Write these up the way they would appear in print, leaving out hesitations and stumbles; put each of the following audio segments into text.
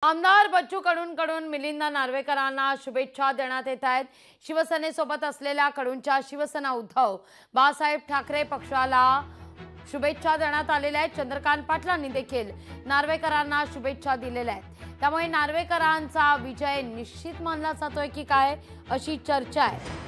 आमदार बच्चू कडूंकडून मिलिंद नार्वेकरांना शुभेच्छा देण्यात येत आहेत। शिवसेनेसोबत असलेल्या कडूंच्या शिवसेना उद्धव बाळासाहेब ठाकरे पक्षाला शुभेच्छा देण्यात आलेल्या आहेत। चंद्रकांत पाटलांनी देखील नार्वेकरांना शुभेच्छा दिलेल्या आहेत। त्यामुळे नार्वेकरांचा विजय निश्चित मानला जातोय की काय अशी चर्चा आहे।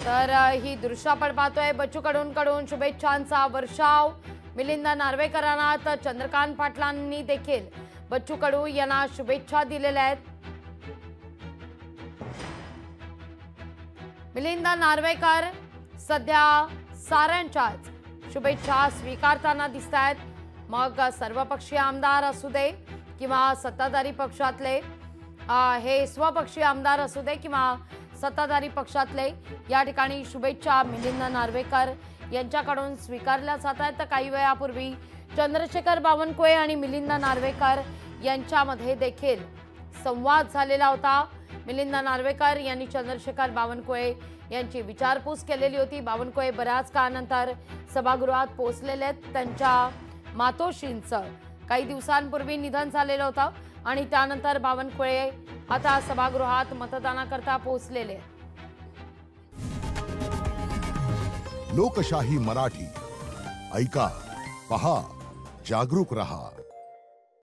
तर ही दृश्य आपण पाहतोय। बच्चू कडूंकडून शुभेच्छांचा वर्षाव मिलिंद नार्वेकरांना, तर चंद्रकांत पाटलांनी देखील बच्चू कडू यांना शुभेच्छा दिलेल्या आहेत। मिलिंद नार्वेकर सध्या साऱ्यांच्याच शुभेच्छा स्वीकारताना दिसत आहेत। मग सर्वपक्षीय आमदार असू दे किंवा सत्ताधारी पक्षातले हे स्वपक्षीय आमदार असू दे किंवा सत्ताधारी पक्षातले, या ठिकाणी शुभेच्छा मिलिंद नार्वेकर यांच्याकडून स्वीकारल्या जात आहेत। तर काही वेळापूर्वी चंद्रशेखर बावनकुळे आणि मिलिंद नार्वेकर यांच्यामध्ये देखील संवाद झालेला होता। मिलिंद नार्वेकर यांनी चंद्रशेखर बावनकुळे यांची विचारपूस केलेली होती। बावनकुळे बऱ्याच काळानंतर सभागृहात पोहोचलेले आहेत। त्यांच्या मातोश्रींचं काही दिवसांपूर्वी निधन झालेलं होतं आणि त्यानंतर बावनकुळे आता सभागृहात मतदानाकरता पोहोचलेले आहेत। लोकशाही मराठी ऐका, पहा, जागरूक रहा।